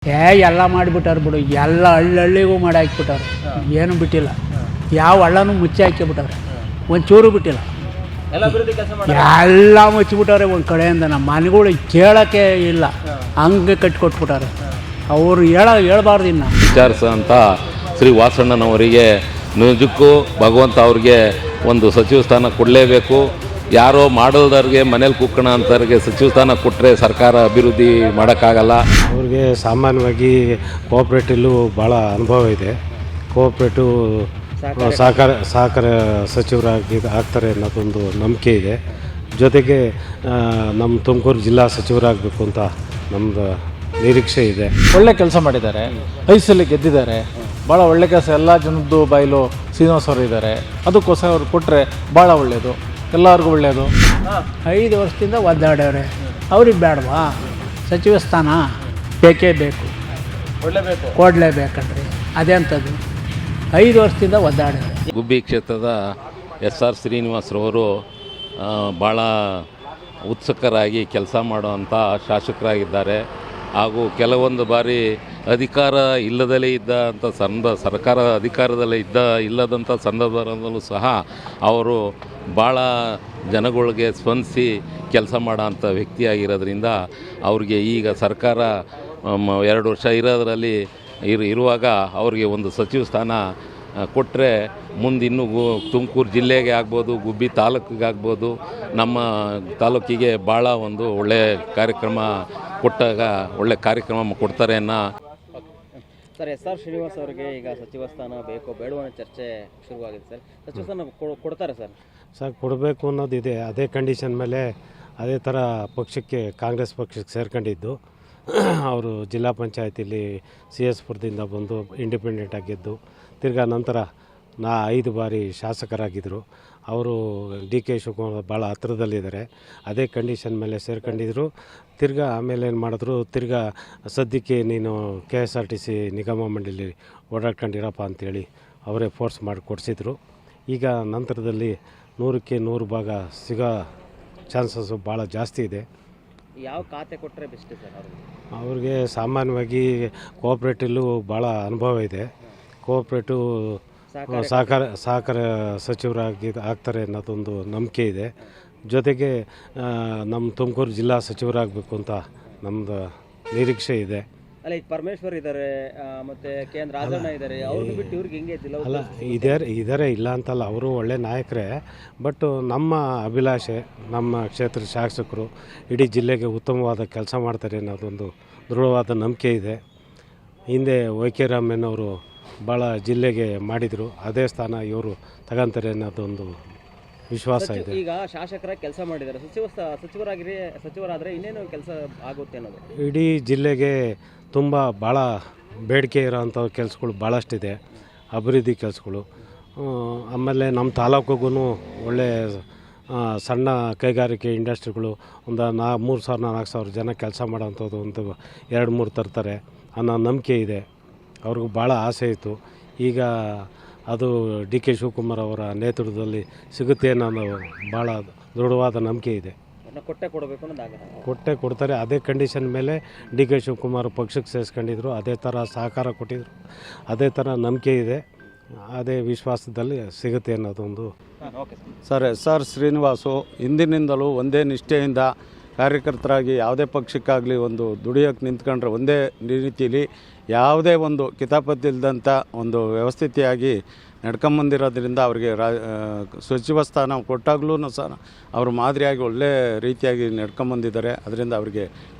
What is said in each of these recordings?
ಎಲ್ಲ ಮಾಡಿಬಿಟ್ಟಾರೆ ಬಿಡು, ಎಲ್ಲ ಹಳ್ಳಿಗೂ ಮಾಡಿ ಹಾಕ್ಬಿಟ್ಟಾರೆ, ಏನು ಬಿಟ್ಟಿಲ್ಲ. ಯಾವ ಹಳ್ಳನೂ ಮುಚ್ಚಿ ಹಾಕಿಬಿಟ್ಟಾರೆ, ಒಂಚೂರು ಬಿಟ್ಟಿಲ್ಲ. ಎಲ್ಲ ಮುಚ್ಚಿಬಿಟ್ಟವ್ರೆ ಒಂದು ಕಡೆಯಿಂದ. ನಮ್ಮ ಮನೆಗಳು ಕೇಳೋಕ್ಕೆ ಇಲ್ಲ, ಹಂಗೆ ಕಟ್ಟಿಕೊಟ್ಬಿಟ್ಟಾರೆ. ಅವರು ಹೇಳ್ಬಾರ್ದು ಇನ್ನು. ವಿಚಾರಿಸೋಂಥ ಶ್ರೀ ವಾಸಣ್ಣನವರಿಗೆ ನಿಜಕ್ಕೂ ಭಗವಂತ ಅವ್ರಿಗೆ ಒಂದು ಸಚಿವ ಸ್ಥಾನ ಕೊಡಲೇಬೇಕು. ಯಾರೋ ಮಾಡೋದವ್ರಿಗೆ ಮನೇಲಿ ಕುಕ್ಕಣ ಅಂತವ್ರಿಗೆ ಸಚಿವ ಸ್ಥಾನ ಕೊಟ್ಟರೆ ಸರ್ಕಾರ ಅಭಿವೃದ್ಧಿ ಮಾಡೋಕ್ಕಾಗಲ್ಲ. ಅವ್ರಿಗೆ ಸಾಮಾನ್ಯವಾಗಿ ಕೋಆಪ್ರೇಟಿವ್ಲು ಭಾಳ ಅನುಭವ ಇದೆ. ಕೋಆಪ್ರೇಟಿವ್ ಸಹಕಾರ ಸಚಿವರಾಗಿ ಆಗ್ತಾರೆ ಅನ್ನೋದೊಂದು ನಂಬಿಕೆ ಇದೆ. ಜೊತೆಗೆ ನಮ್ಮ ತುಮಕೂರು ಜಿಲ್ಲಾ ಸಚಿವರಾಗಬೇಕು ಅಂತ ನಮ್ಮದು ನಿರೀಕ್ಷೆ ಇದೆ. ಒಳ್ಳೆ ಕೆಲಸ ಮಾಡಿದ್ದಾರೆ, 5 ಸಲ ಗೆದ್ದಿದ್ದಾರೆ. ಭಾಳ ಒಳ್ಳೆ ಕೆಲಸ, ಎಲ್ಲ ಜನದ್ದು ಬಾಯಿಲು ಶ್ರೀನಿವಾಸ್ ಅವರು ಇದ್ದಾರೆ. ಅದಕ್ಕೋಸ್ಕರ ಅವ್ರು ಕೊಟ್ಟರೆ ಭಾಳ ಒಳ್ಳೆಯದು, ಎಲ್ಲರಿಗೂ ಒಳ್ಳೆಯದು. 5 ವರ್ಷದಿಂದ ಒದ್ದಾಡ್ಯವ್ರೆ, ಅವ್ರಿಗೆ ಬೇಡವಾ ಸಚಿವ ಸ್ಥಾನ? ಬೇಕೇ ಬೇಕು, ಕೊಡಲೇಬೇಕಂದ್ರೆ ಅದೇ ಅಂಥದ್ದು. 5 ವರ್ಷದಿಂದ ಒದ್ದಾಡ್ಯವ್ರೆ. ಗುಬ್ಬಿ ಕ್ಷೇತ್ರದ SR ಶ್ರೀನಿವಾಸರವರು ಭಾಳ ಉತ್ಸುಕರಾಗಿ ಕೆಲಸ ಮಾಡುವಂಥ ಶಾಸಕರಾಗಿದ್ದಾರೆ. ಹಾಗೂ ಕೆಲವೊಂದು ಬಾರಿ ಅಧಿಕಾರ ಇಲ್ಲದಲೇ ಇದ್ದಂಥ ಸರ್ಕಾರ ಅಧಿಕಾರದಲ್ಲೇ ಇಲ್ಲದಂಥ ಸಂದರ್ಭದಲ್ಲೂ ಸಹ ಅವರು ಭಾಳ ಜನಗಳಿಗೆ ಸ್ಪಂದಿಸಿ ಕೆಲಸ ಮಾಡೋಂಥ ವ್ಯಕ್ತಿಯಾಗಿರೋದ್ರಿಂದ ಅವ್ರಿಗೆ ಈಗ ಸರ್ಕಾರ 2 ವರ್ಷ ಇರೋದರಲ್ಲಿ ಇರುವಾಗ ಅವ್ರಿಗೆ ಒಂದು ಸಚಿವ ಸ್ಥಾನ ಕೊಟ್ಟರೆ ಮುಂದೆ ಇನ್ನೂ ತುಮಕೂರು ಜಿಲ್ಲೆಗೆ ಆಗ್ಬೋದು, ಗುಬ್ಬಿ ತಾಲೂಕಿಗೆ ಆಗ್ಬೋದು, ನಮ್ಮ ತಾಲೂಕಿಗೆ ಭಾಳ ಒಂದು ಒಳ್ಳೆಯ ಕಾರ್ಯಕ್ರಮ ಕೊಟ್ಟಾಗ ಒಳ್ಳೆ ಕಾರ್ಯಕ್ರಮ ಕೊಡ್ತಾರೆ ಅನ್ನೋ. ಸರ್, SR ಶ್ರೀನಿವಾಸ್ ಅವರಿಗೆ ಈಗ ಸಚಿವ ಸ್ಥಾನ ಬೇಕೋ ಬೇಡವೋ ಅನ್ನೋ ಚರ್ಚೆ ಶುರುವಾಗಿದೆ ಸರ್. ಸಚಿವ ಸ್ಥಾನ ಕೊಡ್ತಾರೆ ಸರ್? ಕೊಡಬೇಕು ಅನ್ನೋದಿದೆ. ಅದೇ ಕಂಡೀಷನ್ ಮೇಲೆ ಅದೇ ಥರ ಪಕ್ಷಕ್ಕೆ, ಕಾಂಗ್ರೆಸ್ ಪಕ್ಷಕ್ಕೆ ಸೇರ್ಕೊಂಡಿದ್ದು. ಅವರು ಜಿಲ್ಲಾ ಪಂಚಾಯತಿಲಿ CS ಪುರದಿಂದ ಬಂದು ಇಂಡಿಪೆಂಡೆಂಟ್ ಆಗಿದ್ದು, ತಿರ್ಗಾ ನಂತರ 5 ಬಾರಿ ಶಾಸಕರಾಗಿದ್ದರು. ಅವರು DK ಶಿವಕುಮಾರ್ ಭಾಳ ಹತ್ರದಲ್ಲಿದ್ದಾರೆ. ಅದೇ ಕಂಡೀಷನ್ ಮೇಲೆ ಸೇರ್ಕೊಂಡಿದ್ರು. ತಿರ್ಗಾ ಆಮೇಲೆ ಏನು ಮಾಡಿದ್ರು, ತಿರ್ಗಾ ಸದ್ಯಕ್ಕೆ ನೀನು KSRTC ನಿಗಮ ಮಂಡಳಿ ಓಡಾಡ್ಕೊಂಡಿರಪ್ಪ ಅಂಥೇಳಿ ಅವರೇ ಫೋರ್ಸ್ ಮಾಡಿ ಕೊಡಿಸಿದ್ರು. ಈಗ ನಂತರದಲ್ಲಿ 100ಕ್ಕೆ 100 ಭಾಗ ಸಿಗೋ ಚಾನ್ಸಸ್ಸು ಭಾಳ ಜಾಸ್ತಿ ಇದೆ. ಯಾವ ಖಾತೆ ಕೊಟ್ಟರೆ ಬೆಸ್ಟ್ ಸರ್ ಅವ್ರಿಗೆ? ಸಾಮಾನ್ಯವಾಗಿ ಕೋಆಪ್ರೇಟಿವ್ಲು ಭಾಳ ಅನುಭವ ಇದೆ. ಕೋಆಪ್ರೇಟಿವ್ ಸಹಕಾರ ಸಚಿವರಾಗಿ ಆಗ್ತಾರೆ ಅನ್ನೋದೊಂದು ನಂಬಿಕೆ ಇದೆ. ಜೊತೆಗೆ ನಮ್ಮ ತುಮಕೂರು ಜಿಲ್ಲಾ ಸಚಿವರಾಗಬೇಕು ಅಂತ ನಮ್ಮದು ನಿರೀಕ್ಷೆ ಇದೆ. ಅಲ್ಲ, ಈಗ ಪರಮೇಶ್ವರ್ ಇದ್ದಾರೆ, ಮತ್ತು KN ರಾಜಣ್ಣ ಇದ್ದಾರೆ, ಅವ್ರನ್ನ ಬಿಟ್ಟು ಇವ್ರಿಗೆ ಹೆಂಗೆ ಜಿಲ್ಲಾ? ಅಲ್ಲ, ಇದ್ದಾರೆ, ಇಲ್ಲ ಅಂತಲ್ಲ, ಅವರು ಒಳ್ಳೆ ನಾಯಕರೇ. ಬಟ್ ನಮ್ಮ ಅಭಿಲಾಷೆ, ನಮ್ಮ ಕ್ಷೇತ್ರದ ಶಾಸಕರು ಇಡೀ ಜಿಲ್ಲೆಗೆ ಉತ್ತಮವಾದ ಕೆಲಸ ಮಾಡ್ತಾರೆ ಅನ್ನೋದೊಂದು ದೃಢವಾದ ನಂಬಿಕೆ ಇದೆ. ಹಿಂದೆ YK ರಾಮಯ್ಯನವರು ಭಾಳ ಜಿಲ್ಲೆಗೆ ಮಾಡಿದರು, ಅದೇ ಸ್ಥಾನ ಇವರು ತಗೊಂತಾರೆ ಅನ್ನೋದೊಂದು ವಿಶ್ವಾಸ ಇದೆ. ಈಗ ಶಾಸಕರ ಕೆಲಸ ಮಾಡಿದ್ದಾರೆ, ಸಚಿವರಾದರೆ ಇನ್ನೇನು ಕೆಲಸ ಆಗುತ್ತೆ ಅನ್ನೋದು? ಇಡೀ ಜಿಲ್ಲೆಗೆ ತುಂಬ ಭಾಳ ಬೇಡಿಕೆ ಇರೋವಂಥ ಕೆಲಸಗಳು ಭಾಳಷ್ಟಿದೆ, ಅಭಿವೃದ್ಧಿ ಕೆಲಸಗಳು. ಆಮೇಲೆ ನಮ್ಮ ತಾಲೂಕಿಗೂ ಒಳ್ಳೆ ಸಣ್ಣ ಕೈಗಾರಿಕೆ ಇಂಡಸ್ಟ್ರಿಗಳು ಒಂದು 3,000-4,000 ಜನ ಕೆಲಸ ಮಾಡೋವಂಥದ್ದು ಒಂದು 2-3 ತರ್ತಾರೆ ಅನ್ನೋ ನಂಬಿಕೆ ಇದೆ. ಅವ್ರಿಗೂ ಭಾಳ ಆಸೆ ಇತ್ತು. ಈಗ ಅದು DK ಶಿವಕುಮಾರ್ ಅವರ ನೇತೃತ್ವದಲ್ಲಿ ಸಿಗುತ್ತೆ ಅನ್ನೋ ಭಾಳ ದೃಢವಾದ ನಂಬಿಕೆ ಇದೆ. ಕೊಡ್ತಾರೆ. ಅದೇ ಕಂಡೀಷನ್ ಮೇಲೆ DK ಶಿವಕುಮಾರ್ ಪಕ್ಷಕ್ಕೆ ಸೇರಿಸ್ಕೊಂಡಿದ್ರು, ಅದೇ ಥರ ಸಹಕಾರ ಕೊಟ್ಟಿದ್ರು, ಅದೇ ಥರ ನಂಬಿಕೆ ಇದೆ. ಅದೇ ವಿಶ್ವಾಸದಲ್ಲಿ ಸಿಗುತ್ತೆ ಅನ್ನೋದೊಂದು. ಸರ್, SR ಶ್ರೀನಿವಾಸು ಹಿಂದಿನಿಂದಲೂ ಒಂದೇ ನಿಷ್ಠೆಯಿಂದ ಕಾರ್ಯಕರ್ತರಾಗಿ ಯಾವುದೇ ಪಕ್ಷಕ್ಕಾಗಲಿ ಒಂದು ದುಡಿಯೋಕ್ಕೆ ನಿಂತ್ಕೊಂಡ್ರೆ ಒಂದೇ ರೀತಿಯಲ್ಲಿ ಯಾವುದೇ ಒಂದು ಕಿತಾಪತಿ ಇಲ್ಲದಂಥ ಒಂದು ವ್ಯವಸ್ಥಿತಿಯಾಗಿ ನಡ್ಕೊಂಬಂದಿರೋದ್ರಿಂದ ಅವರಿಗೆ ಸಚಿವ ಸ್ಥಾನ ಕೊಟ್ಟಾಗಲೂ ಸಹ ಅವರು ಮಾದರಿಯಾಗಿ ಒಳ್ಳೆ ರೀತಿಯಾಗಿ ನಡ್ಕೊಂಬಂದಿದ್ದಾರೆ. ಅದರಿಂದ ಅವರಿಗೆ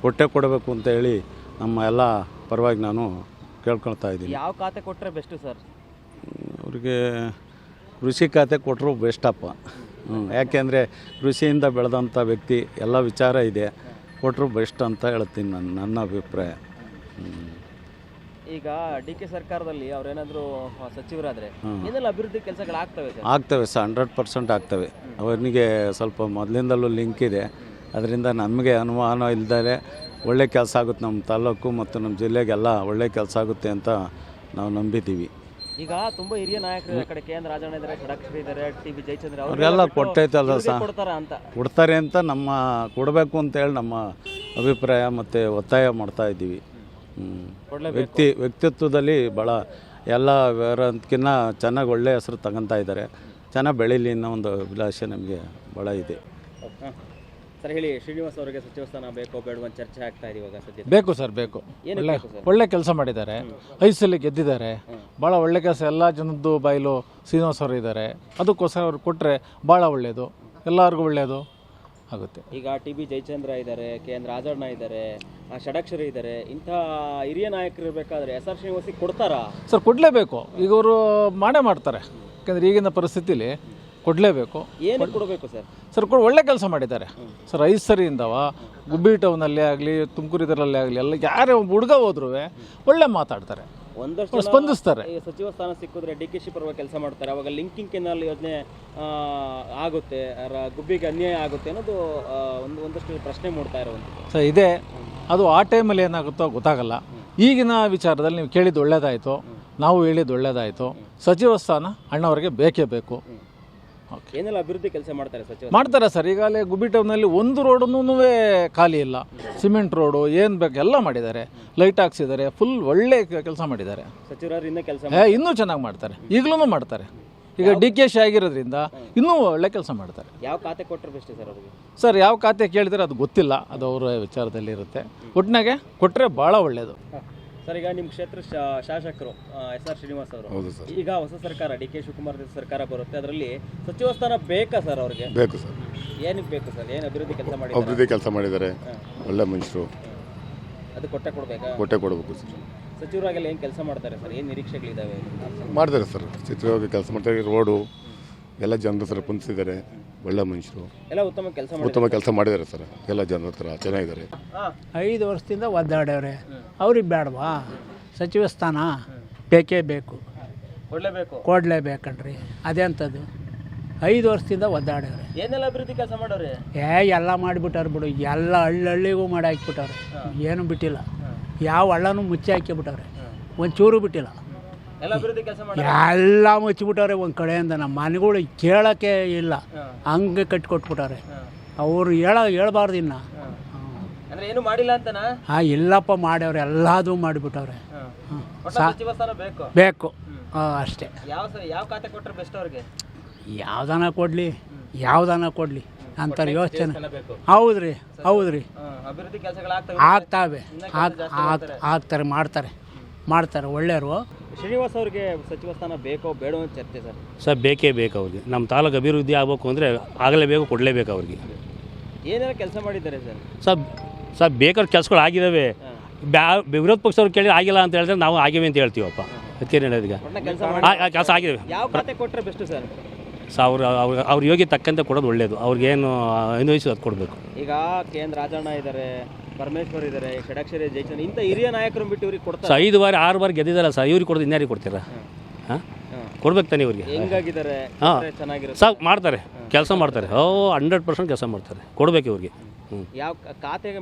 ಕೊಡಬೇಕು ಅಂತ ಹೇಳಿ ನಮ್ಮ ಎಲ್ಲ ಪರವಾಗಿ ನಾನು ಕೇಳ್ಕೊಳ್ತಾ ಇದ್ದೀನಿ. ಯಾವ ಖಾತೆ ಕೊಟ್ಟರೆ ಬೆಸ್ಟು ಸರ್? ಅವರಿಗೆ ಕೃಷಿ ಖಾತೆ ಕೊಟ್ಟರು ಬೆಸ್ಟಪ್ಪ. ಯಾಕೆಂದರೆ ಕೃಷಿಯಿಂದ ಬೆಳೆದಂಥ ವ್ಯಕ್ತಿ, ಎಲ್ಲ ವಿಚಾರ ಇದೆ, ಕೊಟ್ಟರು ಬೆಸ್ಟ್ ಅಂತ ಹೇಳ್ತೀನಿ ನನ್ನ ಅಭಿಪ್ರಾಯ. ಈಗ DK ಸರ್ಕಾರದಲ್ಲಿ ಅವರೇನಾದರೂ ಸಚಿವರಾದರೆ ಏನೆಲ್ಲ ಅಭಿವೃದ್ಧಿ ಕೆಲಸಗಳಾಗ್ತವೆ? ಆಗ್ತವೆ ಸರ್, 100% ಆಗ್ತವೆ. ಅವನಿಗೆ ಸ್ವಲ್ಪ ಮೊದಲಿಂದಲೂ ಲಿಂಕ್ ಇದೆ. ಅದರಿಂದ ನಮಗೆ ಅನುಮಾನ ಇಲ್ಲದೆ ಒಳ್ಳೆ ಕೆಲಸ ಆಗುತ್ತೆ. ನಮ್ಮ ತಾಲೂಕು ಮತ್ತು ನಮ್ಮ ಜಿಲ್ಲೆಗೆಲ್ಲ ಒಳ್ಳೆ ಕೆಲಸ ಆಗುತ್ತೆ ಅಂತ ನಾವು ನಂಬಿದ್ದೀವಿ. ಈಗ ತುಂಬ ಹಿರಿಯ ನಾಯಕರು ಕಡೆ KN ರಾಜಣ್ಣ ಇದ್ದಾರೆ, ಷಡಕ್ಷರಿ ಇದ್ದಾರೆ, TB ಜಯಚಂದ್ರ, ಅವರೆಲ್ಲ ಕೊಟ್ಟೈತಲ್ಲ ಸರ್, ಕೊಡ್ತಾರೆ ಅಂತ ಕೊಡಬೇಕು ಅಂತೇಳಿ ನಮ್ಮ ಅಭಿಪ್ರಾಯ ಮತ್ತು ಒತ್ತಾಯ ಮಾಡ್ತಾ ಇದ್ದೀವಿ. ವ್ಯಕ್ತಿತ್ವದಲ್ಲಿ ಭಾಳ ಎಲ್ಲ ಬೇರೆಂತಕ್ಕಿಂತ ಚೆನ್ನಾಗಿ ಒಳ್ಳೆಯ ಹೆಸರು ತಗೊತಾ ಇದ್ದಾರೆ. ಚೆನ್ನಾಗಿ ಬೆಳೀಲಿ ಅನ್ನೋ ಒಂದು ಅಭಿಲಾಷೆ ನಮಗೆ ಭಾಳ ಇದೆ. ಸರ್ ಹೇಳಿ, ಶ್ರೀನಿವಾಸ್ ಅವರಿಗೆ ಸಚಿವ ಸ್ಥಾನ ಬೇಕೋ ಬೇಡವಾ ಅಂತ ಚರ್ಚೆ ಆಗ್ತಾ ಇದೆ ಇವಾಗ ಸದ್ಯ. ಬೇಕು ಸರ್, ಬೇಕು. ಒಳ್ಳೆ ಕೆಲಸ ಮಾಡಿದ್ದಾರೆ, 5 ಸಲ ಗೆದ್ದಿದ್ದಾರೆ. ಭಾಳ ಒಳ್ಳೆ ಕೆಲಸ, ಎಲ್ಲ ಜನದ್ದು ಬಾಯಿಲು ಶ್ರೀನಿವಾಸ್ ಅವರು ಇದ್ದಾರೆ. ಅದಕ್ಕೋಸ್ಕರ ಅವ್ರು ಕೊಟ್ಟರೆ ಭಾಳ ಒಳ್ಳೆಯದು, ಎಲ್ಲರಿಗೂ ಒಳ್ಳೆಯದು ಆಗುತ್ತೆ. ಈಗ ಟಿ ಬಿ ಜಯಚಂದ್ರ ಇದ್ದಾರೆ, ಕೆ ಎನ್ ರಾಜಣ್ಣ ಇದ್ದಾರೆ, ಷಡಕ್ಷರಿ ಇದ್ದಾರೆ. ಇಂಥ ಹಿರಿಯ ನಾಯಕರು ಇರಬೇಕಾದ್ರೆ ಎಸ್ ಆರ್ ಶ್ರೀನಿವಾಸಿಗೆ ಕೊಡ್ತಾರಾ? ಸರ್ ಕೊಡಲೇಬೇಕು. ಈಗ ಅವರು ಮಾಡೇ ಮಾಡ್ತಾರೆ, ಯಾಕಂದರೆ ಈಗಿನ ಪರಿಸ್ಥಿತಿಲಿ ಕೊಡಲೇಬೇಕು. ಏನು ಕೊಡಬೇಕು ಸರ್? ಸರ್ ಒಳ್ಳೆ ಕೆಲಸ ಮಾಡಿದ್ದಾರೆ ಸರ್. 5 ಸರಿಯಿಂದವ ಗುಬ್ಬಿ ಟೌನಲ್ಲೇ ಆಗಲಿ, ತುಮಕೂರು ಇದರಲ್ಲೇ ಆಗಲಿ, ಎಲ್ಲ ಯಾರೇ ಒಬ್ಬ ಹುಡುಗ ಹೋದ್ರೂ ಒಳ್ಳೆ ಮಾತಾಡ್ತಾರೆ, ಒಂದಷ್ಟು ಸ್ಪಂದಿಸ್ತಾರೆ. ಸಚಿವ ಸ್ಥಾನ ಸಿಕ್ಕಿದ್ರೆ ಡಿ ಕೆ ಶಿ ಪರವಾಗಿ ಕೆಲಸ ಮಾಡ್ತಾರೆ. ಅವಾಗ ಲಿಂಕಿಂಗ್ ಕೆನಾಲ್ ಯೋಜನೆ ಆಗುತ್ತೆ, ಗುಬ್ಬಿಗೆ ಅನ್ಯಾಯ ಆಗುತ್ತೆ ಅನ್ನೋದು ಒಂದಷ್ಟು ಪ್ರಶ್ನೆ ಮೂಡ್ತಾ ಇರುವಂಥದ್ದು ಸರ್ ಇದೆ. ಅದು ಆ ಟೈಮಲ್ಲಿ ಏನಾಗುತ್ತೋ ಗೊತ್ತಾಗಲ್ಲ. ಈಗಿನ ವಿಚಾರದಲ್ಲಿ ನೀವು ಕೇಳಿದ್ದು ಒಳ್ಳೇದಾಯಿತು, ನಾವು ಹೇಳಿದ್ದು ಒಳ್ಳೇದಾಯಿತು. ಸಚಿವ ಸ್ಥಾನ ಅಣ್ಣವರಿಗೆ ಬೇಕೇ ಬೇಕು. ಏನೆಲ್ಲ ಅಭಿವೃದ್ಧಿ ಕೆಲಸ ಮಾಡ್ತಾರೆ ಸಚಿವ? ಮಾಡ್ತಾರೆ ಸರ್. ಈಗಾಗಲೇ ಗುಬ್ಬಿ ಟೌನಲ್ಲಿ ಒಂದು ರೋಡನ್ನೂ ಖಾಲಿ ಇಲ್ಲ. ಸಿಮೆಂಟ್ ರೋಡು ಏನು ಬೇಕು ಎಲ್ಲ ಮಾಡಿದ್ದಾರೆ, ಲೈಟ್ ಹಾಕ್ಸಿದ್ದಾರೆ, ಫುಲ್ ಒಳ್ಳೆ ಕೆಲಸ ಮಾಡಿದ್ದಾರೆ ಸಚಿವರಿಂದ. ಕೆಲಸ ಇನ್ನೂ ಚೆನ್ನಾಗಿ ಮಾಡ್ತಾರೆ, ಈಗಲೂ ಮಾಡ್ತಾರೆ. ಈಗ ಡಿ ಕೆ ಶಿ ಆಗಿರೋದ್ರಿಂದ ಇನ್ನೂ ಒಳ್ಳೆ ಕೆಲಸ ಮಾಡ್ತಾರೆ. ಯಾವ ಖಾತೆ ಕೊಟ್ಟರೆ ಬೆಸ್ಟ್ ಸರ್ ಅವರಿಗೆ? ಸರ್ ಯಾವ ಖಾತೆ ಕೇಳಿದರೆ ಅದು ಗೊತ್ತಿಲ್ಲ, ಅದು ಅವರ ವಿಚಾರದಲ್ಲಿ ಇರುತ್ತೆ. ಒಟ್ಟಿನಾಗೆ ಕೊಟ್ಟರೆ ಭಾಳ ಒಳ್ಳೆಯದು ಸರ್. ಈಗ ನಿಮ್ಮ ಕ್ಷೇತ್ರ ಶಾಸಕರು ಎಸ್ ಆರ್ ಶ್ರೀನಿವಾಸ್ ಅವರು, ಈಗ ಹೊಸ ಸರ್ಕಾರ ಡಿ ಕೆ ಶಿವಕುಮಾರ್ ಸರ್ಕಾರ ಬರುತ್ತೆ, ಅದರಲ್ಲಿ ಸಚಿವ ಸ್ಥಾನ ಬೇಕಾ ಸರ್ ಅವ್ರಿಗೆ? ಬೇಕು ಸರ್. ಏನಕ್ಕೆ ಬೇಕು ಸರ್? ಏನು ಅಭಿವೃದ್ಧಿ ಕೆಲಸ ಮಾಡಿ? ಅಭಿವೃದ್ಧಿ ಕೆಲಸ ಮಾಡಿದ್ದಾರೆ, ಒಳ್ಳೆ ಮನುಷ್ಯರು. ಅದು ಕೊಡಬೇಕಾ? ಕೊಡಬೇಕು ಸರ್. ಸಚಿವರಾಗೆಲ್ಲ ಏನು ಕೆಲಸ ಮಾಡ್ತಾರೆ ಸರ್? ಏನು ನಿರೀಕ್ಷೆಗಳಿದ್ದಾವೆ? ಮಾಡ್ತಾರೆ ಸರ್, ಸಚಿವರಾಗಿ ಕೆಲಸ ಮಾಡ್ತಾರೆ. ರೋಡು ಎಲ್ಲ ಜನರ ಹತ್ರ ಕುಂತಿದ್ದಾರೆ, ಒಳ್ಳೆ ಮನುಷ್ಯರು, ಎಲ್ಲ ಉತ್ತಮ ಕೆಲಸ ಮಾಡಿದ್ದಾರೆ ಸರ್. ಎಲ್ಲ ಜನರ ಹತ್ರ ಚೆನ್ನಾಗಿದ್ದಾರೆ. 5 ವರ್ಷದಿಂದ ಒದ್ದಾಡ್ಯವ್ರೆ, ಅವ್ರಿಗೆ ಬೇಡವಾ ಸಚಿವ ಸ್ಥಾನ? ಬೇಕೇ ಬೇಕು, ಕೊಡಲೇಬೇಕನ್ರಿ. ಅದೇಂಥದ್ದು 5 ವರ್ಷದಿಂದ ಒದ್ದಾಡ್ಯವ್ರೆ. ಏನೆಲ್ಲ ಅಭಿವೃದ್ಧಿ ಕೆಲಸ ಮಾಡೋರೆ? ಎಲ್ಲ ಮಾಡಿಬಿಟ್ಟಾರೆ ಬಿಡು, ಎಲ್ಲ ಹಳ್ಳಿಗೂ ಮಾಡಿ ಹಾಕಿಬಿಟ್ಟವ್ರೆ, ಏನೂ ಬಿಟ್ಟಿಲ್ಲ. ಯಾವ ಹಳ್ಳನೂ ಮುಚ್ಚಿ ಹಾಕಿಬಿಟ್ಟವ್ರೆ, ಒಂಚೂರು ಬಿಟ್ಟಿಲ್ಲ. ಎಲ್ಲ ಅಭಿವೃದ್ಧಿ ಕೆಲಸ ಮಾಡಿ ಎಲ್ಲ ಮುಚ್ಚಿಬಿಟ್ಟವ್ರೆ. ಒಂದು ಕಡೆಯಿಂದ ನಮ್ಮ ಮನೆಗಳು ಕೇಳೋಕ್ಕೆ ಇಲ್ಲ, ಹಂಗೆ ಕಟ್ಟಿಕೊಟ್ಬಿಟ್ಟವ್ರೆ. ಅವರು ಹೇಳ್ಬಾರ್ದು ಇನ್ನು. ಅಂದ್ರೆ ಏನು ಮಾಡಿಲ್ಲ ಅಂತನಾ? ಇಲ್ಲಪ್ಪ, ಮಾಡ್ಯವ್ರೆ, ಎಲ್ಲದೂ ಮಾಡಿಬಿಟ್ಟವ್ರೆ. ಸಚಿವ ಸ್ಥಾನ ಬೇಕು ಅಷ್ಟೇ. ಯಾವ ಖಾತೆ ಕೊಟ್ಟರೆ ಬೆಸ್ಟ್ ಅವ್ರಿಗೆ? ಯಾವ್ದಾನ ಕೊಡಲಿ ಅಂತಾರೆ ಯೋಚನೆ. ಹೌದ್ರಿ. ಅಭಿವೃದ್ಧಿ ಕೆಲಸಗಳು ಆಗ್ತಾರೆ, ಮಾಡ್ತಾರೆ ಒಳ್ಳೆಯವರು. ಶ್ರೀನಿವಾಸ್ ಅವ್ರಿಗೆ ಸಚಿವ ಸ್ಥಾನ ಬೇಕೋ ಬೇಡೋ ಅಂತ ಚರ್ಚೆ ಸರ್. ಸರ್ ಬೇಕೇ ಬೇಕು ಅವ್ರಿಗೆ. ನಮ್ಮ ತಾಲೂಕು ಅಭಿವೃದ್ಧಿ ಆಗಬೇಕು ಅಂದರೆ ಆಗಲೇಬೇಕು, ಕೊಡಲೇಬೇಕು ಅವ್ರಿಗೆ. ಏನೆಲ್ಲ ಕೆಲಸ ಮಾಡಿದ್ದಾರೆ ಸರ್? ಸರ್ ಬೇಕಾದ ಕೆಲಸಗಳು ಆಗಿದ್ದಾವೆ. ವಿರೋಧ ಪಕ್ಷದವ್ರು ಕೇಳಿ ಆಗಿಲ್ಲ ಅಂತ ಹೇಳಿದ್ರೆ ನಾವು ಆಗಿವೆ ಅಂತ ಹೇಳ್ತೀವಪ್ಪ. ಅದಕ್ಕೇನು ಹೇಳೋದೀಗ ಕೆಲಸ ಆಗಿದೆ. ಯಾವ ಖಾತೆ ಕೊಟ್ಟರೆ ಬೆಸ್ಟ್ ಸರ್? ಅವ್ರ ಯೋಗ್ಯ ತಕ್ಕಂತೆ ಕೊಡೋದು ಒಳ್ಳೆಯದು. ಅವ್ರಿಗೇನು ಅನ್ವಯಿಸಿ ಅದು ಕೊಡಬೇಕು. ಈಗ ಕೆ ಎನ್ ರಾಜಣ್ಣ ಇದ್ದಾರೆ, ಪರಮೇಶ್ವರ್ ಇದ್ದಾರೆ, ಷಡಕ್ಷರಿ ಜಯಚಂದ್ರ, ಇಂಥ ಹಿರಿಯ ನಾಯಕರು ಬಿಟ್ಟು ಇವ್ರಿಗೆ ಕೊಡ್ತಾರೆ. 5 ಬಾರಿ 6 ಬಾರಿ ಗೆದ್ದಿದ್ದಾರಲ್ಲ ಸರ್, ಇವ್ರಿಗೆ ಕೊಡೋದು ಇನ್ಯಾರಿಗೆ ಕೊಡ್ತೀರಾ? ಕೊಡ್ಬೇಕು ತಾನೆ ಇವ್ರಿಗೆ. ಹೆಂಗಾಗಿದ್ದಾರೆ? ಚೆನ್ನಾಗಿರುತ್ತೆ ಸರ್, ಮಾಡ್ತಾರೆ, ಕೆಲಸ ಮಾಡ್ತಾರೆ. 100% ಕೆಲಸ ಮಾಡ್ತಾರೆ. ಕೊಡಬೇಕು ಇವ್ರಿಗೆ. ಯಾವ ಖಾತೆಗೆ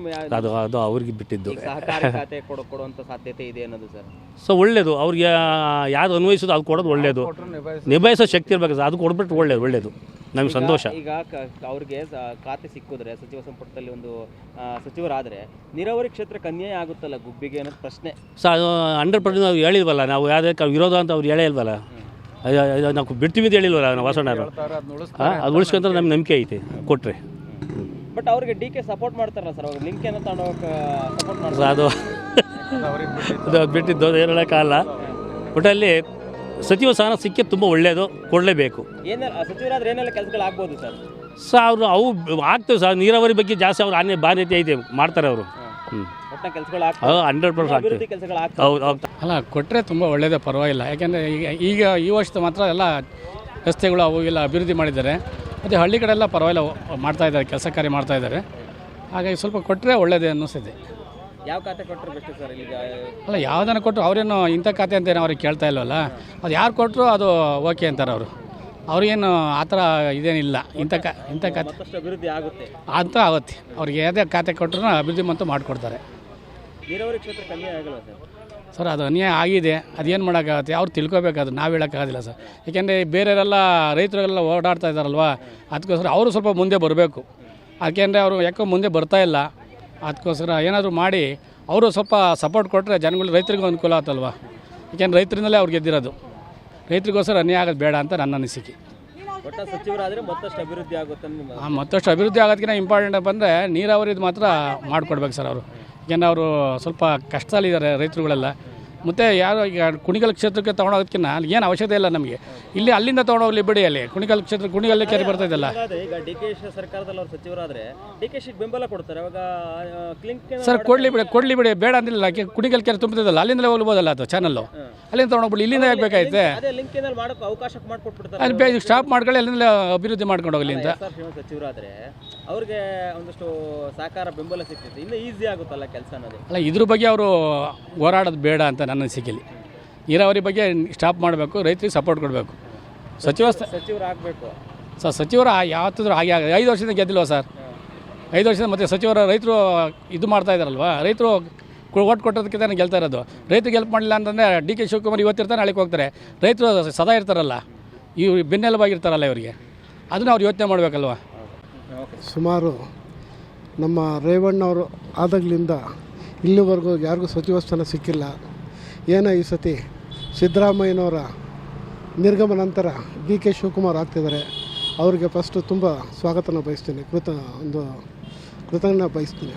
ಅದು ಅವ್ರಿಗೆ ಬಿಟ್ಟಿದ್ದು. ಸಹಕಾರಿ ಖಾತೆ ಕೊಡುವಂಥ ಸಾಧ್ಯತೆ ಇದೆ ಅನ್ನೋದು ಸರ್. ಸೊ ಒಳ್ಳೇದು, ಅವ್ರಿಗೆ ಯಾವ್ದು ಅನ್ವಯಿಸೋದು ಅದು ಕೊಡೋದು ಒಳ್ಳೇದು. ನಿಭಾಯಿಸೋ ಶಕ್ತಿ ಇರ್ಬೇಕು ಸರ್, ಅದು ಕೊಡ್ಬಿಟ್ಟು ಒಳ್ಳೇದು ನಮ್ಗೆ ಸಂತೋಷ. ಈಗ ಅವ್ರಿಗೆ ಖಾತೆ ಸಿಕ್ಕಿದ್ರೆ, ಸಚಿವ ಸಂಪುಟದಲ್ಲಿ ಒಂದು ಸಚಿವರಾದರೆ ನೀರಾವರಿ ಕ್ಷೇತ್ರಕ್ಕೆ ಅನ್ಯಾಯ ಆಗುತ್ತಲ್ಲ ಗುಬ್ಬಿಗೆ ಅನ್ನೋದು ಪ್ರಶ್ನೆ. ಸೊ ಅದು 100% ನಾವು ಹೇಳಿಲ್ವಲ್ಲ, ನಾವು ಯಾವುದೇ ವಿರೋಧ ಅಂತ ಅವ್ರು ಹೇಳೇ ಇಲ್ವಲ್ಲ. ನಾವು ಬಿಡ್ತೀವಿ ಅಂತ ಹೇಳಿಲ್ವಲ್ಲ ನಾವು ವಾಸಣ್ಣರು. ಅದು ಉಳಿಸ್ಕೊಂತ ನಮ್ಗೆ ನಂಬಿಕೆ ಐತೆ ಕೊಟ್ಟರೆ. ಬಟ್ ಅವ್ರಿಗೆ ಡಿ ಕೆ ಸಪೋರ್ಟ್ ಮಾಡ್ತಾರಲ್ಲ ಸರ್, ಅವ್ರಿಗೆ ಲಿಂಕ್ ಏನೋ ತಗೊಂಡೋಗಕ್ಕೆ ಸಪೋರ್ಟ್ ಮಾಡ್ತಾರೆ. ಅದು ಬಿಟ್ಟಿದ್ದು ಏನು ಹೇಳೋಕ್ಕಾಗಲ್ಲ. ಒಟ್ಟಲ್ಲಿ ಸಚಿವ ಸ್ಥಾನ ಸಿಕ್ಕಿ ತುಂಬ ಒಳ್ಳೆಯದು, ಕೊಡಲೇಬೇಕು. ಸಚಿವರಾದ್ರೆ ಏನೆಲ್ಲ ಕೆಲಸಗಳು ಆಗ್ಬೋದು ಸರ್? ಅವು ಆಗ್ತವೆ ಸರ್. ನೀರಾವರಿ ಬಗ್ಗೆ ಜಾಸ್ತಿ ಅವ್ರು ಬಾಧ್ಯತೆ ಐತೆ, ಮಾಡ್ತಾರೆ ಅವರು. 100% ಆಗ್ತದೆ. ಹೌದು. ಅಲ್ಲ, ಕೊಟ್ಟರೆ ತುಂಬ ಒಳ್ಳೆಯದೇ, ಪರವಾಗಿಲ್ಲ. ಯಾಕೆಂದರೆ ಈಗ ಈ ವರ್ಷದ ಮಾತ್ರ ಎಲ್ಲ ರಸ್ತೆಗಳು ಅವು ಎಲ್ಲ ಅಭಿವೃದ್ಧಿ ಮಾಡಿದ್ದಾರೆ. ಮತ್ತು ಹಳ್ಳಿ ಕಡೆ ಎಲ್ಲ ಪರವಾಗಿಲ್ಲ ಮಾಡ್ತಾಯಿದ್ದಾರೆ, ಕೆಲಸ ಕಾರ್ಯ ಮಾಡ್ತಾಯಿದ್ದಾರೆ. ಹಾಗಾಗಿ ಸ್ವಲ್ಪ ಕೊಟ್ಟರೆ ಒಳ್ಳೆಯದೇ ಅನ್ನಿಸ್ತಿದೆ. ಯಾವ ಖಾತೆ ಕೊಟ್ಟರು ಬೆಸ್ಟ್ ಸರ್? ಈಗ ಅಲ್ಲ, ಯಾವುದನ್ನು ಕೊಟ್ಟರು ಅವ್ರೇನು ಇಂಥ ಖಾತೆ ಅಂತೇನು ಅವ್ರಿಗೆ ಕೇಳ್ತಾ ಇಲ್ವಲ್ಲ. ಅದು ಯಾರು ಕೊಟ್ಟರು ಅದು ಓಕೆ ಅಂತಾರೆ ಅವರು. ಅವ್ರಿಗೇನು ಆ ಥರ ಇದೇನಿಲ್ಲ. ಇಂಥ ಖಾತೆ ಅಭಿವೃದ್ಧಿ ಆಗುತ್ತೆ ಅಂತ ಆಗುತ್ತೆ. ಅವ್ರಿಗೆ ಯಾವುದೇ ಖಾತೆ ಕೊಟ್ಟರು ಅಭಿವೃದ್ಧಿ ಮತ್ತು ಮಾಡಿಕೊಡ್ತಾರೆ. ನೀರಾವರಿ ಕ್ಷೇತ್ರ ಕಮ್ಮಿ ಆಗಲ್ಲ ಸರ್? ಅದು ಅನ್ಯಾಯ ಆಗಿದೆ, ಅದೇನು ಮಾಡೋಕ್ಕಾಗತ್ತೆ, ಅವ್ರು ತಿಳ್ಕೊಬೇಕು. ಅದು ನಾವು ಹೇಳೋಕ್ಕಾಗೋದಿಲ್ಲ ಸರ್. ಏಕೆಂದರೆ ಬೇರೆಯವರೆಲ್ಲ ರೈತರೆಲ್ಲ ಓಡಾಡ್ತಾ ಇದ್ದಾರಲ್ವ, ಅದಕ್ಕೋಸ್ಕರ ಅವರು ಸ್ವಲ್ಪ ಮುಂದೆ ಬರಬೇಕು. ಯಾಕೆಂದರೆ ಅವರು ಯಾಕೋ ಮುಂದೆ ಬರ್ತಾಯಿಲ್ಲ. ಅದಕ್ಕೋಸ್ಕರ ಏನಾದರೂ ಮಾಡಿ ಅವರು ಸ್ವಲ್ಪ ಸಪೋರ್ಟ್ ಕೊಟ್ಟರೆ ಜನಗಳು ರೈತರಿಗೂ ಅನುಕೂಲ ಆತಲ್ವ. ಯಾಕೆಂದ್ರೆ ರೈತರಿಂದಲೇ ಅವ್ರು ಗೆದ್ದಿರೋದು. ರೈತರಿಗೋಸ್ಕರ ಅನ್ಯಾಯ ಆಗೋದು ಬೇಡ ಅಂತ ನನ್ನ ಅನಿಸಿಕೆ. ಒಟ್ಟ ಸಚಿವರಾದರೆ ಮತ್ತಷ್ಟು ಅಭಿವೃದ್ಧಿ ಆಗುತ್ತೆ ನಿಮ್ಮ ಮತ್ತಷ್ಟು ಅಭಿವೃದ್ಧಿ ಆಗೋದಕ್ಕಿಂತ ಇಂಪಾರ್ಟೆಂಟ್ ಬಂದರೆ ನೀರಾವರಿದು ಮಾತ್ರ ಮಾಡಿಕೊಡ್ಬೇಕು ಸರ್ ಅವರು. ಯಾಕೆಂದ್ರೆ ಅವರು ಸ್ವಲ್ಪ ಕಷ್ಟದಲ್ಲಿದ್ದಾರೆ ರೈತರುಗಳೆಲ್ಲ. ಮತ್ತು ಯಾರು ಈಗ ಕುಣಿಗಲ್ ಕ್ಷೇತ್ರಕ್ಕೆ ತೊಗೊಂಡೋಗೋದಕ್ಕಿಂತ ಅಲ್ಲಿ ಏನು ಅವಶ್ಯಕತೆ ಇಲ್ಲ ನಮಗೆ. ಇಲ್ಲಿ ಅಲ್ಲಿಂದ ತೊಗೊಂಡೋಗ್ಲಿ ಬಿಡಿ, ಅಲ್ಲಿ ಕುಣಿಗಲ್ ಕ್ಷೇತ್ರ ಕುಣಿಗಲ್ ಕೆರೆ ಬರ್ತಾಯಿದ್ದಲ್ಲ. ಈಗ DK ಸರ್ಕಾರದಲ್ಲಿ ಅವ್ರು ಸಚಿವರಾದರೆ DK ಬೆಂಬಲ ಕೊಡ್ತಾರೆ. ಅವಾಗ ಕ್ಲಿಂಕ್ ಸರ್ ಕೊಡಲಿ ಬಿಡಿ ಬೇಡ ಅಂದಿಲ್ಲ. ಕುಣಿಗಲ್ ಕೆರೆ ತುಂಬ್ತಿದ್ದಲ್ಲ, ಅಲ್ಲಿಂದಲೇ ಹೋಗ್ಬೋದಲ್ಲ ಅದು ಚಾನಲ್ಲು. ಅಲ್ಲಿಂದ ತೊಗೊಂಡೋಗ್ಬಿಡಿ, ಇಲ್ಲಿಂದ ಯಾಕೆ ಬೇಕಾಯ್ತೆ? ಅದೇ ಲಿಂಕಿನಲ್ಲಿ ಮಾಡೋಕೆ ಅವಕಾಶ ಮಾಡಿಕೊಟ್ಬಿಡ್ತಾರೆ. ಅಲ್ಲಿ ಸ್ಟಾಪ್ ಮಾಡ್ಕೊಳ್ಳಿ, ಅಲ್ಲಿಂದ ಅಭಿವೃದ್ಧಿ ಮಾಡ್ಕೊಂಡು ಹೋಗಲಿ ಅಂತ. ಸಚಿವರಾದರೆ ಅವ್ರಿಗೆ ಒಂದಷ್ಟು ಸಹಕಾರ ಬೆಂಬಲ ಸಿಗ್ತೈತೆ, ಇನ್ನೂ ಈಸಿ ಆಗುತ್ತಲ್ಲ ಕೆಲಸ ಅನ್ನೋದು. ಅಲ್ಲ, ಇದ್ರ ಬಗ್ಗೆ ಅವರು ಹೋರಾಡೋದು ಬೇಡ ಅಂತ ನನ್ನ ಅನಿಸಿಕೆಯಲ್ಲಿ. ನೀರಾವರಿ ಬಗ್ಗೆ ಸ್ಟಾಪ್ ಮಾಡಬೇಕು, ರೈತರಿಗೆ ಸಪೋರ್ಟ್ ಕೊಡಬೇಕು. ಸಚಿವರಾಗಬೇಕು ಸರ್. ಸಚಿವರು ಯಾವತ್ತಿದ್ರು ಹಾಗೆ 5 ವರ್ಷದಿಂದ ಗೆದ್ದಿಲ್ವ ಸರ್? 5 ವರ್ಷದಿಂದ ಮತ್ತೆ ಸಚಿವರ ರೈತರು ಇದು ಮಾಡ್ತಾ ಇದ್ದಾರಲ್ವ. ರೈತರು ಓಟ್ ಕೊಟ್ಟೋದಕ್ಕಿಂತ ಗೆಲ್ತಾ ಇರೋದು. ರೈತರಿಗೆ ಹೆಲ್ಪ್ ಮಾಡಲಿಲ್ಲ ಅಂತಂದರೆ DK ಶಿವಕುಮಾರ್ ಇವತ್ತಿರ್ತಾರೆ, ನಾಳೆಗೆ ಹೋಗ್ತಾರೆ. ರೈತರು ಸದಾ ಇರ್ತಾರಲ್ಲ, ಇವು ಬೆನ್ನೆಲುಬಾಗಿರ್ತಾರಲ್ಲ ಇವರಿಗೆ, ಅದನ್ನು ಅವ್ರು ಯೋಚನೆ ಮಾಡಬೇಕಲ್ವ. ಸುಮಾರು ನಮ್ಮ ರೇವಣ್ಣವರು ಆದಾಗಲಿಂದ ಇಲ್ಲಿವರೆಗೂ ಯಾರಿಗೂ ಸಚಿವ ಸ್ಥಾನ ಸಿಕ್ಕಿಲ್ಲ. ಏನೋ ಈ ಸತಿ ಸಿದ್ದರಾಮಯ್ಯನವರ ನಿರ್ಗಮನ ನಂತರ DK ಶಿವಕುಮಾರ್ ಆಗ್ತಿದ್ದಾರೆ. ಅವರಿಗೆ ಫಸ್ಟು ತುಂಬ ಸ್ವಾಗತನ ಬಯಸ್ತೀನಿ, ಕೃತಜ್ಞ ಬಯಸ್ತೀನಿ.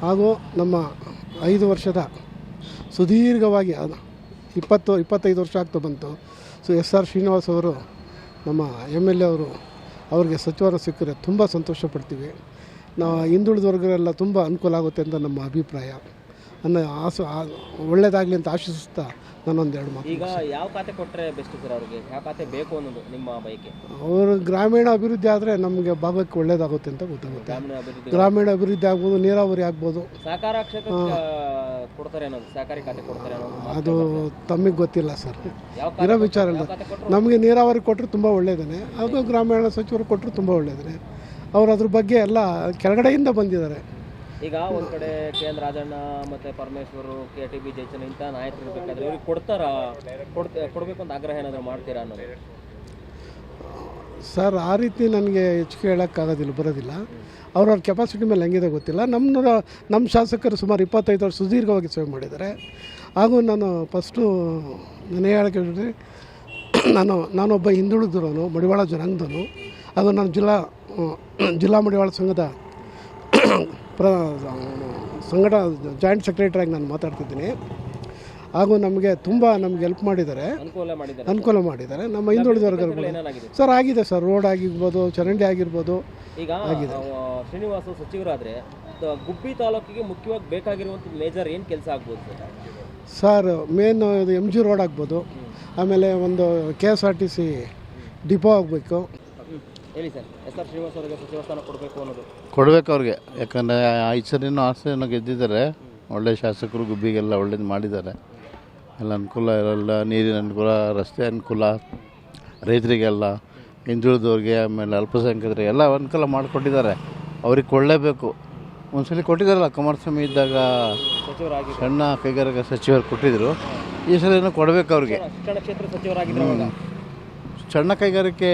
ಹಾಗೂ ನಮ್ಮ 5 ವರ್ಷದ ಸುದೀರ್ಘವಾಗಿ 25 ವರ್ಷ ಆಗ್ತಾ ಬಂತು. SR ಶ್ರೀನಿವಾಸ್ ಅವರು ನಮ್ಮ MLA ಅವರು, ಅವ್ರಿಗೆ ಸಚಿವರು ಸಿಕ್ಕರೆ ತುಂಬ ಸಂತೋಷ ಪಡ್ತೀವಿ. ನಾವು ಹಿಂದುಳಿದ ವರ್ಗರೆಲ್ಲ ತುಂಬ ಅನುಕೂಲ ಆಗುತ್ತೆ ಅಂತ ನಮ್ಮ ಅಭಿಪ್ರಾಯ. ಒಳ್ಳೆಯದಾಗಲಿ ಅಂತ ಆಶಿಸ್ತಾ ನಾನೊಂದು 2 ಮಾತು. ಈಗ ಯಾವ ಖಾತೆ ಕೊಟ್ಟರೆ ಬೆಸ್ಟ್ ಸರ್ ಅವ್ರಿಗೆ? ಯಾವ ಖಾತೆ ಬೇಕು ಅನ್ನೋದು ನಿಮ್ಮ ಬಯಕೆ? ಅವರು ಗ್ರಾಮೀಣ ಅಭಿವೃದ್ಧಿ ಆದರೆ ನಮಗೆ ಭಾಗಕ್ಕೆ ಒಳ್ಳೆಯದಾಗುತ್ತೆ ಅಂತ ಗೊತ್ತಾಗುತ್ತೆ. ಗ್ರಾಮೀಣ ಅಭಿವೃದ್ಧಿ ಆಗ್ಬೋದು, ನೀರಾವರಿ ಆಗ್ಬೋದು. ಸಹಕಾರ ಕ್ಷೇತ್ರ ಕೊಡ್ತಾರೆ ಅನ್ನೋದು, ಸಹಕಾರಿ ಖಾತೆ ಕೊಡ್ತಾರೆ ಅನ್ನೋದು ಅದು ತಮಗೆ ಗೊತ್ತಿಲ್ಲ ಸರ್, ಇರೋ ವಿಚಾರ ಇಲ್ಲ. ನಮಗೆ ನೀರಾವರಿ ಕೊಟ್ಟರೆ ತುಂಬ ಒಳ್ಳೆಯದೇ, ಅದು ಗ್ರಾಮೀಣ ಸಚಿವರು ಕೊಟ್ಟರು ತುಂಬ ಒಳ್ಳೆಯದೇ. ಅವರು ಅದ್ರ ಬಗ್ಗೆ ಎಲ್ಲ ಕೆಳಗಡೆಯಿಂದ ಬಂದಿದ್ದಾರೆ. ಈಗ ಒಂದು ಕಡೆ KN ರಾಜಣ್ಣ ಮತ್ತು ಪರಮೇಶ್ವರು, KTB ಜಯಚಂದ್ರ ಇಂಥ ನಾಯಕರು ಇರಬೇಕಾದ್ರೆ ಅವ್ರಿಗೆ ಕೊಡಬೇಕು ಅಂತ ಆಗ್ರಹ ಏನಾದರೂ ಮಾಡ್ತೀರಾ ಅನ್ನೋದು? ಸರ್, ಆ ರೀತಿ ನನಗೆ ಹೆಚ್ಚಿಗೆ ಹೇಳೋಕ್ಕಾಗೋದಿಲ್ಲ, ಬರೋದಿಲ್ಲ. ಅವ್ರವ್ರ ಕೆಪಾಸಿಟಿ ಮೇಲೆ ಹೆಂಗಿದೆ ಗೊತ್ತಿಲ್ಲ. ನಮ್ಮ ಶಾಸಕರು ಸುಮಾರು 25 ವರ್ಷ ಸುದೀರ್ಘವಾಗಿ ಸೇವೆ ಮಾಡಿದ್ದಾರೆ. ಹಾಗೂ ನಾನು ಫಸ್ಟು ನಾನು ಹೇಳೋಕ್ಕೆ ನಾನೊಬ್ಬ ಹಿಂದುಳಿದವನು, ಮಡಿವಾಳ ಜನಾಂಗದವನು. ಹಾಗೂ ನಾನು ಜಿಲ್ಲಾ ಮಡಿವಾಳ ಸಂಘದ ಜಾಯಿಂಟ್ ಸೆಕ್ರೆಟರಿಯಾಗಿ ನಾನು ಮಾತಾಡ್ತಿದ್ದೀನಿ. ಹಾಗೂ ನಮಗೆ ಹೆಲ್ಪ್ ಮಾಡಿದ್ದಾರೆ, ಅನುಕೂಲ ಮಾಡಿದ್ದಾರೆ ನಮ್ಮ ಹಿಂದುಳಿದ ವರ್ಗಗಳು. ಸರ್ ಆಗಿದೆ ಸರ್, ರೋಡ್ ಆಗಿರ್ಬೋದು, ಚರಂಡಿ ಆಗಿರ್ಬೋದು. ಈಗ ಶ್ರೀನಿವಾಸ ಸಚಿವರಾದರೆ ಗುಬ್ಬಿ ತಾಲೂಕಿಗೆ ಮುಖ್ಯವಾಗಿ ಬೇಕಾಗಿರುವಂಥ ಮೇಜರ್ ಏನು ಕೆಲಸ ಆಗ್ಬೋದು ಸರ್? ಮೇನ್ ಇದು MG ರೋಡ್ ಆಗ್ಬೋದು. ಆಮೇಲೆ ಒಂದು KSRTC ಡಿಪೋ ಆಗಬೇಕು. ಹೇಳಿ ಸರ್, SR ಶ್ರೀನಿವಾಸ್ ಅವರಿಗೆ ಸಚಿವ ಸ್ಥಾನ ಕೊಡಬೇಕು ಅನ್ನೋದು? ಕೊಡಬೇಕು ಅವ್ರಿಗೆ. ಯಾಕಂದರೆ 5 ಸರಿನೂ 6 ಸರಿನೂ ಗೆದ್ದಿದ್ದಾರೆ. ಒಳ್ಳೆ ಶಾಸಕರು, ಗುಬ್ಬಿಗೆಲ್ಲ ಒಳ್ಳೇದು ಮಾಡಿದ್ದಾರೆ. ಎಲ್ಲ ಅನುಕೂಲ ಇರಲ್ಲ, ನೀರಿನ ಅನುಕೂಲ, ರಸ್ತೆ ಅನುಕೂಲ, ರೈತರಿಗೆಲ್ಲ, ಹಿಂದುಳಿದವ್ರಿಗೆ, ಆಮೇಲೆ ಅಲ್ಪಸಂಖ್ಯಾತರಿಗೆ ಎಲ್ಲ ಅನುಕೂಲ ಮಾಡಿಕೊಟ್ಟಿದ್ದಾರೆ. ಅವ್ರಿಗೆ ಕೊಡಲೇಬೇಕು. ಒಂದ್ಸಲಿ ಕೊಟ್ಟಿದ್ದಾರಲ್ಲ, ಕುಮಾರಸ್ವಾಮಿ ಇದ್ದಾಗ ಸಣ್ಣ ಕೈಗಾರಿಕಾ ಸಚಿವರು ಕೊಟ್ಟಿದ್ದರು. ಈ ಸಲ ಕೊಡಬೇಕು ಅವ್ರಿಗೆ. ಶಿಕ್ಷಣ ಕ್ಷೇತ್ರ ಸಚಿವರಾಗಿದ್ದರು, ಸಣ್ಣ ಕೈಗಾರಿಕೆ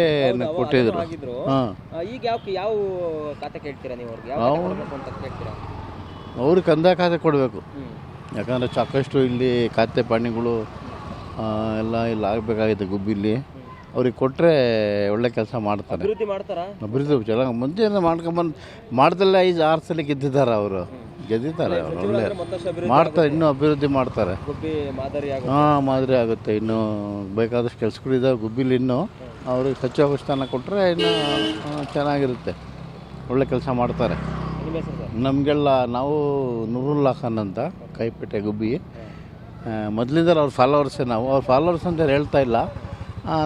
ಕೊಟ್ಟಿದ್ರು. ಈಗ ಯಾವ ಖಾತೆ ಕೇಳ್ತೀರಾ ನೀವು ಅವ್ರಿಗೆ? ಅವ್ರಿಗೆ ಕಂದಾಯ ಖಾತೆ ಕೊಡಬೇಕು. ಯಾಕಂದರೆ ಸಾಕಷ್ಟು ಇಲ್ಲಿ ಖಾತೆ ಪಾಣಿಗಳು ಎಲ್ಲ ಇಲ್ಲಿ ಆಗಬೇಕಾಗಿದೆ ಗುಬ್ಬಿಲಿ. ಅವ್ರಿಗೆ ಕೊಟ್ಟರೆ ಒಳ್ಳೆ ಕೆಲಸ ಮಾಡ್ತಾರೆ. ಅಭಿವೃದ್ಧಿ ಚೆನ್ನಾಗಿ ಮುಂದೆ ಮಾಡ್ದಲ್ಲೇ 5-6 ಸಲ ಗೆದ್ದಿದ್ದಾರೆ. ಅವರು ಗೆದ್ದಿದ್ದಾರೆ, ಅವರು ಒಳ್ಳೆ ಮಾಡ್ತಾರೆ, ಇನ್ನೂ ಅಭಿವೃದ್ಧಿ ಮಾಡ್ತಾರೆ. ಮಾದರಿ ಆಗುತ್ತೆ. ಇನ್ನೂ ಬೇಕಾದಷ್ಟು ಕೆಲಸಗಳಿದ್ದಾವೆ ಗುಬ್ಬಿಲಿ. ಇನ್ನೂ ಅವ್ರಿಗೆ ಸಚಿವ ಸ್ಥಾನ ಕೊಟ್ಟರೆ ಇನ್ನೂ ಚೆನ್ನಾಗಿರುತ್ತೆ, ಒಳ್ಳೆ ಕೆಲಸ ಮಾಡ್ತಾರೆ. ನಮಗೆಲ್ಲ ನಾವು ನೂರುಲ್ಲಾ ಖಾನ್ ಅಂತ, ಕೈಪೇಟೆ ಗುಬ್ಬಿ. ಮೊದಲಿಂದ ಅವ್ರ ಫಾಲೋವರ್ಸೇ ನಾವು. ಅವ್ರ ಫಾಲೋವರ್ಸ್ ಅಂತ ಹೇಳ್ತಾ ಇಲ್ಲ,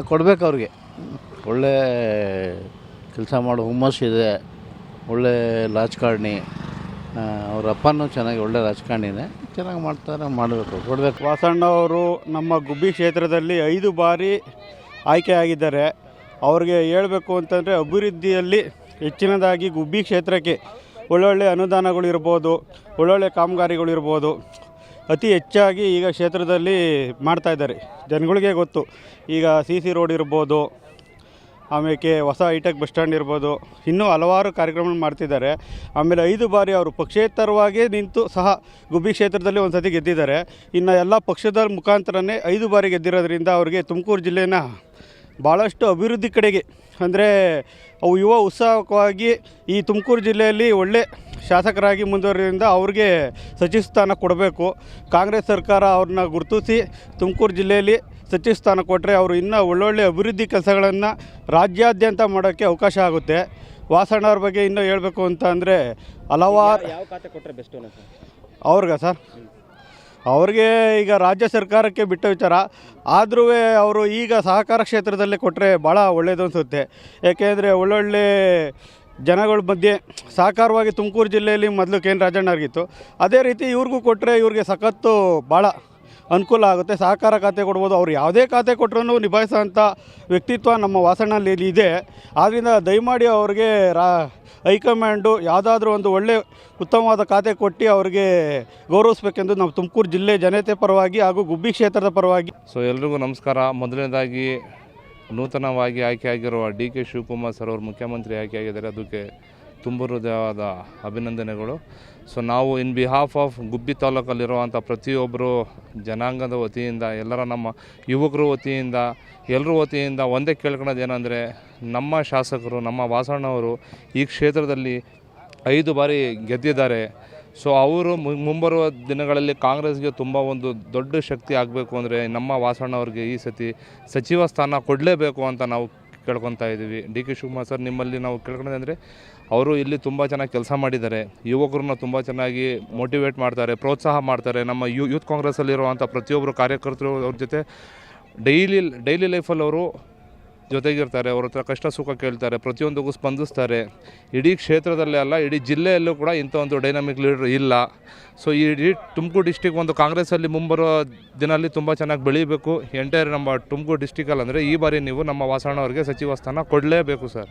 ಕೊಡಬೇಕು ಅವ್ರಿಗೆ. ಒಳ್ಳೆ ಕೆಲಸ ಮಾಡೋ ಹುಮ್ಮಸ್ಸಿದೆ, ಒಳ್ಳೆ ರಾಜಕಾರಣಿ. ಅವ್ರ ಅಪ್ಪನೂ ಚೆನ್ನಾಗಿ ಒಳ್ಳೆ ರಾಜಕಾರಣಿನೇ, ಚೆನ್ನಾಗಿ ಮಾಡ್ತಾರೆ, ಮಾಡಬೇಕು, ಕೊಡಬೇಕು. ವಾಸಣ್ಣ ಅವರು ನಮ್ಮ ಗುಬ್ಬಿ ಕ್ಷೇತ್ರದಲ್ಲಿ 5 ಬಾರಿ ಆಯ್ಕೆಯಾಗಿದ್ದಾರೆ. ಅವ್ರಿಗೆ ಹೇಳಬೇಕು ಅಂತಂದರೆ ಅಭಿವೃದ್ಧಿಯಲ್ಲಿ ಹೆಚ್ಚಿನದಾಗಿ ಗುಬ್ಬಿ ಕ್ಷೇತ್ರಕ್ಕೆ ಒಳ್ಳೊಳ್ಳೆ ಅನುದಾನಗಳಿರ್ಬೋದು, ಒಳ್ಳೊಳ್ಳೆ ಕಾಮಗಾರಿಗಳಿರ್ಬೋದು, ಅತಿ ಹೆಚ್ಚಾಗಿ ಈಗ ಕ್ಷೇತ್ರದಲ್ಲಿ ಮಾಡ್ತಾಯಿದ್ದಾರೆ. ಜನಗಳಿಗೆ ಗೊತ್ತು. ಈಗ CC ರೋಡ್ ಇರ್ಬೋದು, ಆಮೇಲೆ ಹೊಸ ಹೈಟೆಕ್ ಬಸ್ ಸ್ಟ್ಯಾಂಡ್ ಇರ್ಬೋದು, ಇನ್ನೂ ಹಲವಾರು ಕಾರ್ಯಕ್ರಮ ಮಾಡ್ತಿದ್ದಾರೆ. ಆಮೇಲೆ 5 ಬಾರಿ ಅವರು ಪಕ್ಷೇತರವಾಗಿ ನಿಂತು ಸಹ ಗುಬ್ಬಿ ಕ್ಷೇತ್ರದಲ್ಲಿ ಒಂದು ಸತಿ ಗೆದ್ದಿದ್ದಾರೆ. ಇನ್ನು ಎಲ್ಲ ಪಕ್ಷದ ಮುಖಾಂತರನೇ 5 ಬಾರಿ ಗೆದ್ದಿರೋದ್ರಿಂದ ಅವರಿಗೆ ತುಮಕೂರು ಜಿಲ್ಲೆನ ಭಾಳಷ್ಟು ಅಭಿವೃದ್ಧಿ ಕಡೆಗೆ, ಅಂದರೆ ಅವು ಯುವ ಉತ್ಸಾಹವಾಗಿ ಈ ತುಮಕೂರು ಜಿಲ್ಲೆಯಲ್ಲಿ ಒಳ್ಳೆ ಶಾಸಕರಾಗಿ ಮುಂದುವರಿದ್ರಿಂದ ಅವ್ರಿಗೆ ಸಚಿವ ಸ್ಥಾನ ಕೊಡಬೇಕು. ಕಾಂಗ್ರೆಸ್ ಸರ್ಕಾರ ಅವ್ರನ್ನ ಗುರುತಿಸಿ ತುಮಕೂರು ಜಿಲ್ಲೆಯಲ್ಲಿ ಸಚಿವ ಸ್ಥಾನ ಕೊಟ್ಟರೆ ಅವರು ಇನ್ನೂ ಒಳ್ಳೊಳ್ಳೆ ಅಭಿವೃದ್ಧಿ ಕೆಲಸಗಳನ್ನು ರಾಜ್ಯಾದ್ಯಂತ ಮಾಡೋಕ್ಕೆ ಅವಕಾಶ ಆಗುತ್ತೆ. ವಾಸಣ್ಣವ್ರ ಬಗ್ಗೆ ಇನ್ನೂ ಹೇಳಬೇಕು ಅಂತ ಅಂದರೆ ಹಲವಾರು ಯಾವ ಖಾತೆ ಕೊಟ್ಟರೆ ಬೆಸ್ಟ್ ಅನ್ನೋ ಸರ್? ಅವ್ರಿಗೆ ಸರ್, ಅವ್ರಿಗೆ ಈಗ ರಾಜ್ಯ ಸರ್ಕಾರಕ್ಕೆ ಬಿಟ್ಟ ವಿಚಾರ. ಆದರೂ ಅವರು ಈಗ ಸಹಕಾರ ಕ್ಷೇತ್ರದಲ್ಲಿ ಕೊಟ್ಟರೆ ಭಾಳ ಒಳ್ಳೆಯದು ಅನಿಸುತ್ತೆ. ಏಕೆಂದರೆ ಒಳ್ಳೊಳ್ಳೆ ಜನಗಳ ಮಧ್ಯೆ ಸಹಕಾರವಾಗಿ ತುಮಕೂರು ಜಿಲ್ಲೆಯಲ್ಲಿ ಮೊದಲು ಕೆ ಎನ್ ರಾಜಣ್ಣವ್ರಿಗಿತ್ತು. ಅದೇ ರೀತಿ ಇವ್ರಿಗೂ ಕೊಟ್ಟರೆ ಇವ್ರಿಗೆ ಸಖತ್ತು ಭಾಳ ಅನುಕೂಲ ಆಗುತ್ತೆ. ಸಹಕಾರ ಖಾತೆ ಕೊಡ್ಬೋದು. ಅವ್ರು ಯಾವುದೇ ಖಾತೆ ಕೊಟ್ಟರೂ ನಿಭಾಯಿಸೋಂಥ ವ್ಯಕ್ತಿತ್ವ ನಮ್ಮ ವಾಸಣ್ಣಲ್ಲಿ ಇದೆ. ಆದ್ದರಿಂದ ದಯಮಾಡಿ ಅವ್ರಿಗೆ ಹೈಕಮಾಂಡು ಯಾವುದಾದ್ರೂ ಒಂದು ಒಳ್ಳೆ ಉತ್ತಮವಾದ ಖಾತೆ ಕೊಟ್ಟು ಅವ್ರಿಗೆ ಗೌರವಿಸಬೇಕೆಂದು ನಾವು ತುಮಕೂರು ಜಿಲ್ಲೆ ಜನತೆ ಪರವಾಗಿ ಹಾಗೂ ಗುಬ್ಬಿ ಕ್ಷೇತ್ರದ ಪರವಾಗಿ. ಸೊ ಎಲ್ರಿಗೂ ನಮಸ್ಕಾರ. ಮೊದಲನೇದಾಗಿ ನೂತನವಾಗಿ ಆಯ್ಕೆಯಾಗಿರುವ ಡಿ ಕೆ ಶಿವಕುಮಾರ್ ಸರ್ ಅವರು ಮುಖ್ಯಮಂತ್ರಿ ಆಯ್ಕೆಯಾಗಿದ್ದಾರೆ. ಅದಕ್ಕೆ ತುಂಬ ಹೃದಯವಾದ ಅಭಿನಂದನೆಗಳು. ಸೊ ನಾವು ಇನ್ ಬಿಹಾಫ್ ಆಫ್ ಗುಬ್ಬಿ ತಾಲೂಕಲ್ಲಿರುವಂಥ ಪ್ರತಿಯೊಬ್ಬರು ಜನಾಂಗದ ವತಿಯಿಂದ, ಎಲ್ಲರ ನಮ್ಮ ಯುವಕರು ವತಿಯಿಂದ, ಎಲ್ಲರ ವತಿಯಿಂದ ಒಂದೇ ಕೇಳ್ಕೊಳ್ಳೋದು ಏನಂದರೆ, ನಮ್ಮ ಶಾಸಕರು ನಮ್ಮ ವಾಸಣ್ಣವರು ಈ ಕ್ಷೇತ್ರದಲ್ಲಿ 5 ಬಾರಿ ಗೆದ್ದಿದ್ದಾರೆ. ಸೊ ಅವರು ಮುಂಬರುವ ದಿನಗಳಲ್ಲಿ ಕಾಂಗ್ರೆಸ್ಗೆ ತುಂಬ ಒಂದು ದೊಡ್ಡ ಶಕ್ತಿ ಆಗಬೇಕು ಅಂದರೆ ನಮ್ಮ ವಾಸಣ್ಣವ್ರಿಗೆ ಈ ಸತಿ ಸಚಿವ ಸ್ಥಾನ ಕೊಡಲೇಬೇಕು ಅಂತ ನಾವು ಕೇಳ್ಕೊತಾ ಇದ್ದೀವಿ. ಡಿ ಕೆ ಶಿವಕುಮಾರ್ ಸರ್, ನಿಮ್ಮಲ್ಲಿ ನಾವು ಕೇಳ್ಕೊಳ್ಳೋದಂದರೆ, ಅವರು ಇಲ್ಲಿ ತುಂಬ ಚೆನ್ನಾಗಿ ಕೆಲಸ ಮಾಡಿದ್ದಾರೆ. ಯುವಕರನ್ನ ತುಂಬ ಚೆನ್ನಾಗಿ ಮೋಟಿವೇಟ್ ಮಾಡ್ತಾರೆ, ಪ್ರೋತ್ಸಾಹ ಮಾಡ್ತಾರೆ. ನಮ್ಮ ಯೂತ್ ಕಾಂಗ್ರೆಸ್ಸಲ್ಲಿರುವಂಥ ಪ್ರತಿಯೊಬ್ಬರು ಕಾರ್ಯಕರ್ತರು ಅವ್ರ ಜೊತೆ ಡೈಲಿ ಲೈಫಲ್ಲಿ ಅವರು ಜೊತೆಗಿರ್ತಾರೆ. ಅವ್ರ ಹತ್ರ ಕಷ್ಟ ಸುಖ ಕೇಳ್ತಾರೆ, ಪ್ರತಿಯೊಂದಕ್ಕೂ ಸ್ಪಂದಿಸ್ತಾರೆ. ಇಡೀ ಕ್ಷೇತ್ರದಲ್ಲೇ ಅಲ್ಲ, ಇಡೀ ಜಿಲ್ಲೆಯಲ್ಲೂ ಕೂಡ ಇಂಥ ಒಂದು ಡೈನಾಮಿಕ್ ಲೀಡರ್ ಇಲ್ಲ. ಸೊ ಈ ಇಡೀ ತುಮಕೂರು ಡಿಸ್ಟಿಕ್ ಒಂದು ಕಾಂಗ್ರೆಸ್ಸಲ್ಲಿ ಮುಂಬರುವ ದಿನಲ್ಲಿ ತುಂಬ ಚೆನ್ನಾಗಿ ಬೆಳೀಬೇಕು. ಎಂಟೈರ್ ನಮ್ಮ ತುಮಕೂರು ಡಿಸ್ಟಿಕಲ್ಲಿ ಅಂದರೆ ಈ ಬಾರಿ ನೀವು ನಮ್ಮ ವಾಸಣ್ಣವ್ರಿಗೆ ಸಚಿವ ಸ್ಥಾನ ಕೊಡಲೇಬೇಕು ಸರ್.